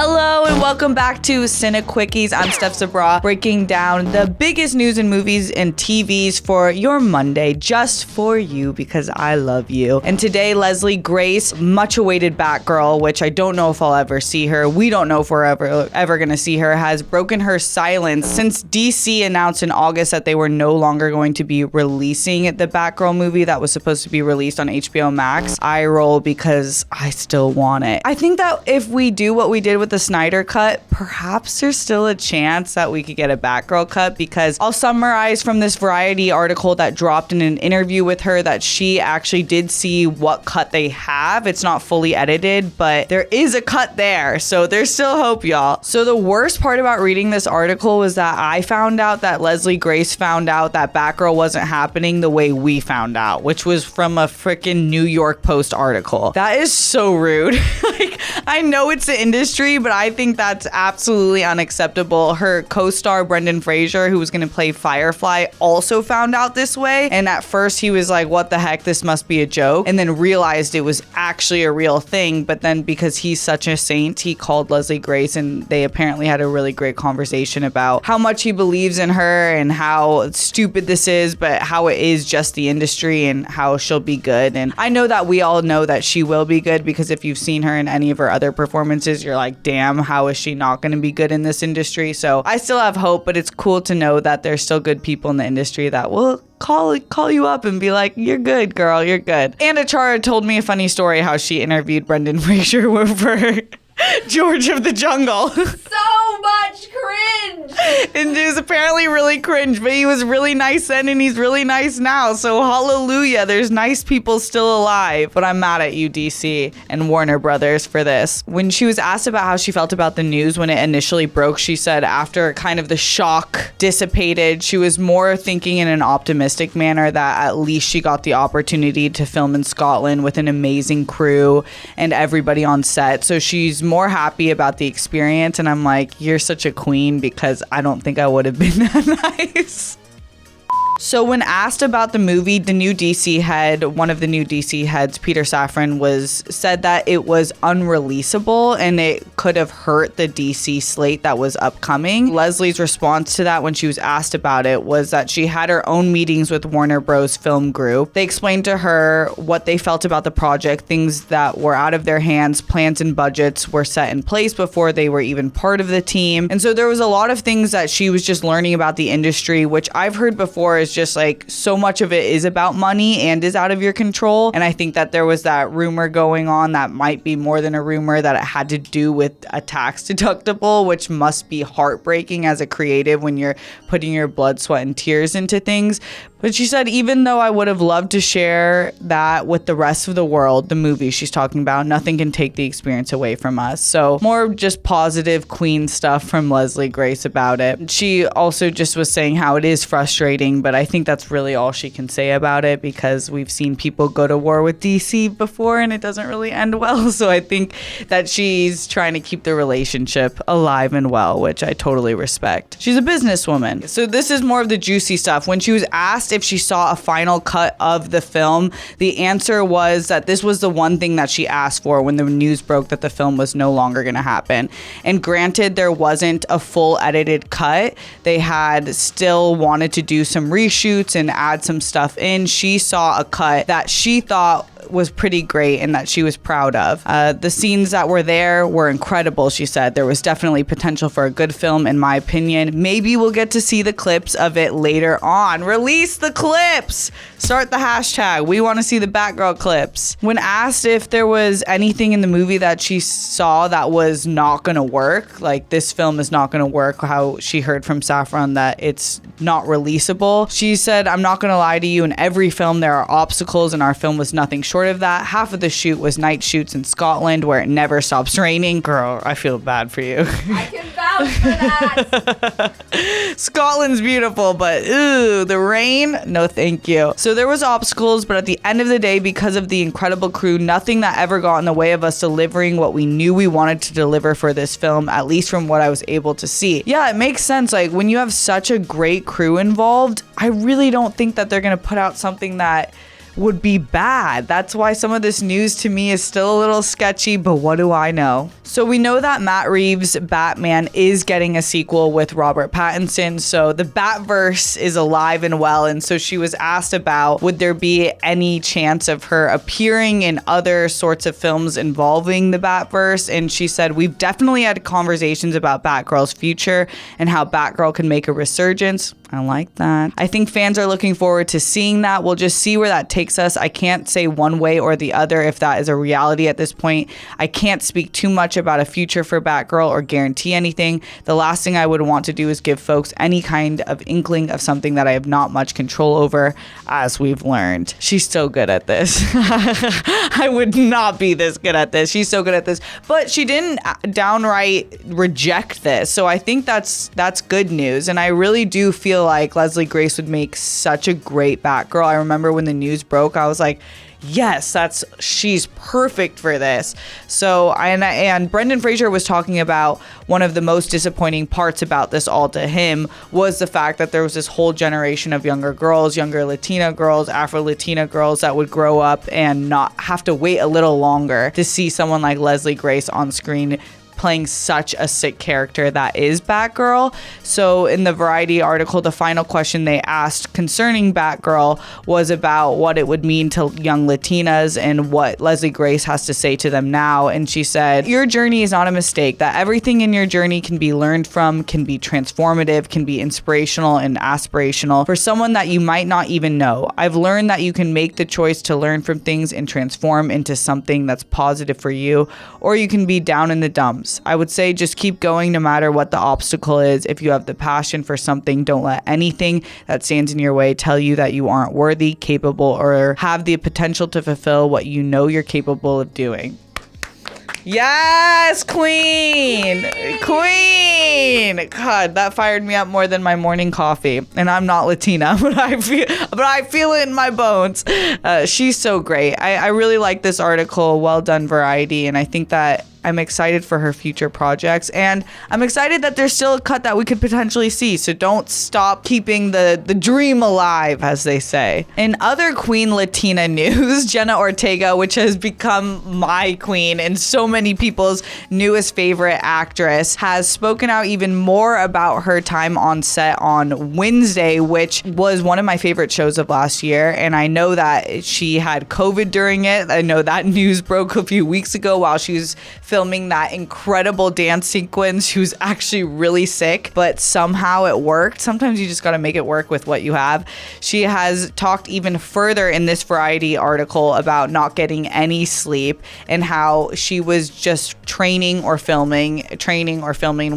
Hello and welcome back to CineQuickies. I'm STEPH, breaking down the biggest news in movies and TVs for your Monday, just for you because I love you. And today, Leslie Grace, much awaited Batgirl, which I don't know if I'll ever see her. We don't know if we're ever gonna see her, has broken her silence since DC announced in August that they were no longer going to be releasing the Batgirl movie that was supposed to be released on HBO Max. I roll because I still want it. I think that if we do what we did with the Snyder cut, perhaps there's still a chance that we could get a Batgirl cut, because I'll summarize from this Variety article that dropped in an interview with her that she actually did see what cut they have. It's not fully edited, but there is a cut there, so there's still hope, y'all. So the worst part about reading this article was that I found out that Leslie Grace found out that Batgirl wasn't happening the way we found out, which was from a freaking New York Post article. That is so rude. Like, I know it's the industry, but I think that's absolutely unacceptable. Her co-star Brendan Fraser, who was going to play Firefly, also found out this way, and at first he was like, what the heck, this must be a joke, and then realized it was actually a real thing. But then because he's such a saint, he called Leslie Grace, and they apparently had a really great conversation about how much he believes in her and how stupid this is, but how it is just the industry and how she'll be good. And I know that we all know that she will be good, because if you've seen her in any of her other performances, you're like, damn, how is she not going to be good in this industry? So I still have hope, but it's cool to know that there's still good people in the industry that will call you up and be like, you're good, girl, you're good. And Achara told me a funny story how she interviewed Brendan Fraser for George of the Jungle. So much cringe! And it was apparently really cringe, but he was really nice then and he's really nice now. So hallelujah, there's nice people still alive. But I'm mad at you, DC and Warner Brothers, for this. When she was asked about how she felt about the news when it initially broke, she said after kind of the shock dissipated, she was more thinking in an optimistic manner that at least she got the opportunity to film in Scotland with an amazing crew and everybody on set. So she's more happy about the experience, and I'm like, you're such a queen, because I don't think I would have been that nice. So when asked about the movie, the new DC head, one of the new DC heads, Peter Safran, said that it was unreleasable and it could have hurt the DC slate that was upcoming. Leslie's response to that when she was asked about it was that she had her own meetings with Warner Bros. Film Group. They explained to her what they felt about the project, things that were out of their hands, plans and budgets were set in place before they were even part of the team. And so there was a lot of things that she was just learning about the industry, which I've heard before is just like, so much of it is about money and is out of your control. And I think that there was that rumor going on that might be more than a rumor, that it had to do with a tax deductible, which must be heartbreaking as a creative when you're putting your blood, sweat, and tears into things. But she said, even though I would have loved to share that with the rest of the world, the movie she's talking about, nothing can take the experience away from us. So more just positive queen stuff from Leslie Grace about it. She also just was saying how it is frustrating, but I think that's really all she can say about it, because we've seen people go to war with DC before and it doesn't really end well. So I think that she's trying to keep the relationship alive and well, which I totally respect. She's a businesswoman. So this is more of the juicy stuff. When she was asked if she saw a final cut of the film, the answer was that this was the one thing that she asked for when the news broke that the film was no longer going to happen. And granted, there wasn't a full edited cut. They had still wanted to do some reshoots and add some stuff in. She saw a cut that she thought was pretty great and that she was proud of. The scenes that were there were incredible, she said. There was definitely potential for a good film, in my opinion. Maybe we'll get to see the clips of it later on. Release the clips! Start the hashtag. We want to see the Batgirl clips. When asked if there was anything in the movie that she saw that was not going to work, like this film is not going to work, how she heard from Safran that it's not releasable, she said, I'm not going to lie to you, in every film there are obstacles, and our film was nothing short of that. Half of the shoot was night shoots in Scotland where it never stops raining. Girl, I feel bad for you. I can vouch for that. Scotland's beautiful, but ooh, the rain? No, thank you. So there was obstacles, but at the end of the day, because of the incredible crew, nothing that ever got in the way of us delivering what we knew we wanted to deliver for this film, at least from what I was able to see. Yeah, it makes sense. Like, when you have such a great crew involved, I really don't think that they're going to put out something that would be bad. That's why some of this news to me is still a little sketchy, but what do I know? So we know that Matt Reeves' Batman is getting a sequel with Robert Pattinson. So the Batverse is alive and well. And so she was asked about, would there be any chance of her appearing in other sorts of films involving the Batverse? And she said, we've definitely had conversations about Batgirl's future and how Batgirl can make a resurgence. I like that. I think fans are looking forward to seeing that. We'll just see where that takes us. I can't say one way or the other if that is a reality at this point. I can't speak too much about a future for Batgirl or guarantee anything. The last thing I would want to do is give folks any kind of inkling of something that I have not much control over, as we've learned. She's so good at this. I would not be this good at this. She's so good at this. But she didn't downright reject this. So I think that's good news. And I really do feel like Leslie Grace would make such a great Batgirl. I remember when the news broke, I was like, yes, she's perfect for this. So, and Brendan Fraser was talking about one of the most disappointing parts about this all to him was the fact that there was this whole generation of younger girls, younger Latina girls, Afro-Latina girls that would grow up and not have to wait a little longer to see someone like Leslie Grace on screen playing such a sick character that is Batgirl. So in the Variety article, the final question they asked concerning Batgirl was about what it would mean to young Latinas and what Leslie Grace has to say to them now. And she said, your journey is not a mistake, that everything in your journey can be learned from, can be transformative, can be inspirational and aspirational for someone that you might not even know. I've learned that you can make the choice to learn from things and transform into something that's positive for you, or you can be down in the dumps. I would say just keep going no matter what the obstacle is. If you have the passion for something, don't let anything that stands in your way tell you that you aren't worthy, capable, or have the potential to fulfill what you know you're capable of doing. Yes, queen. God, that fired me up more than my morning coffee. And I'm not Latina, but I feel it in my bones. She's so great. I really like this article. Well done, Variety. And I think that I'm excited for her future projects, and I'm excited that there's still a cut that we could potentially see. So don't stop keeping the dream alive, as they say. In other Queen Latina news, Jenna Ortega, which has become my queen and so many people's newest favorite actress, has spoken out even more about her time on set on Wednesday, which was one of my favorite shows of last year. And I know that she had COVID during it. I know that news broke a few weeks ago while she was filming that incredible dance sequence. She was actually really sick, but somehow it worked. Sometimes you just got to make it work with what you have. She has talked even further in this Variety article about not getting any sleep and how she was just training or filming.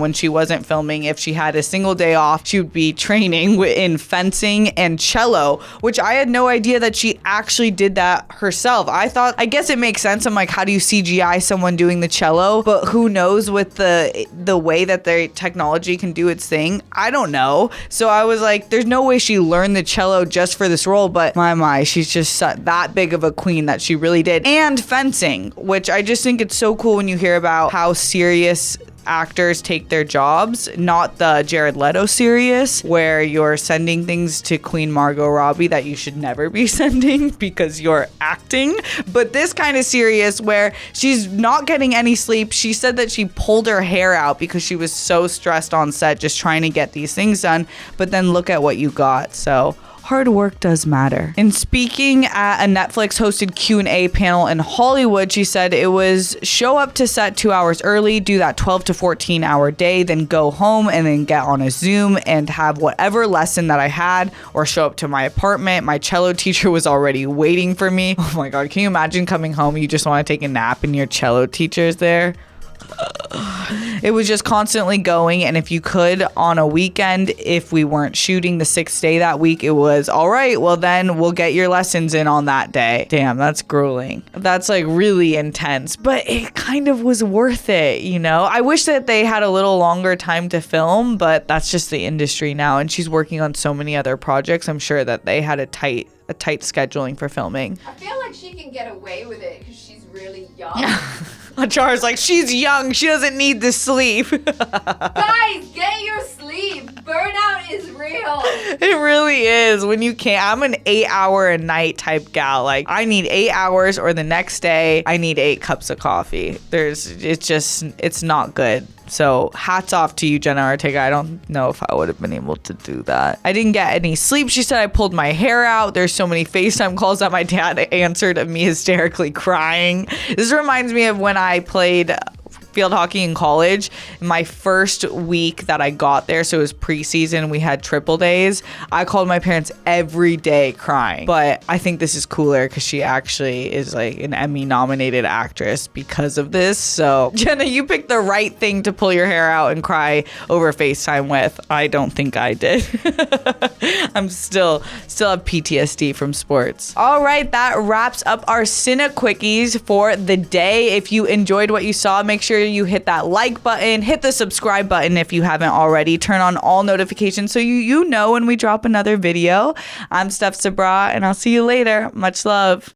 When she wasn't filming, if she had a single day off, she would be training in fencing and cello, which I had no idea that she actually did that herself. I guess it makes sense. I'm like, how do you CGI someone doing the cello? But who knows with the way that their technology can do its thing? I don't know. So I was like, there's no way she learned the cello just for this role, but my, she's just that big of a queen that she really did. And fencing, which I just think it's so cool when you hear about how serious actors take their jobs, not the Jared Leto serious where you're sending things to Queen Margot Robbie that you should never be sending because you're acting, but this kind of serious where she's not getting any sleep. She said that she pulled her hair out because she was so stressed on set just trying to get these things done, but then look at what you got. So hard work does matter. And speaking at a Netflix hosted Q&A panel in Hollywood, she said it was show up to set 2 hours early, do that 12 to 14 hour day, then go home and then get on a Zoom and have whatever lesson that I had, or show up to my apartment. My cello teacher was already waiting for me. Oh my God, can you imagine coming home, you just want to take a nap and your cello teacher's there? It was just constantly going, and if you could on a weekend, if we weren't shooting the 6th day that week, it was all right, well then we'll get your lessons in on that day. Damn, that's grueling. That's like really intense, but it kind of was worth it, you know? I wish that they had a little longer time to film, but that's just the industry now, and she's working on so many other projects. I'm sure that they had a tight scheduling for filming. I feel like she can get away with it because she's really young. Chara's like, she's young. She doesn't need the sleep. Guys, get your sleep. Burnout is real. It really is. When you can't, I'm an 8-hour a night type gal. Like, I need 8 hours, or the next day I need 8 cups of coffee. It's not good. So hats off to you, Jenna Ortega. I don't know if I would have been able to do that. I didn't get any sleep. She said I pulled my hair out. There's so many FaceTime calls that my dad answered of me hysterically crying. This reminds me of when I played field hockey in college. My first week that I got there, so it was preseason, we had triple days. I called my parents every day crying. But I think this is cooler because she actually is like an Emmy nominated actress because of this. So Jenna, you picked the right thing to pull your hair out and cry over FaceTime with. I don't think I did. I'm still have PTSD from sports. All right, that wraps up our CineQuickies for the day. If you enjoyed what you saw, make sure you hit that like button, hit the subscribe button if you haven't already, turn on all notifications so you know when we drop another video. I'm STEPH SABRAW, and I'll see you later. Much love.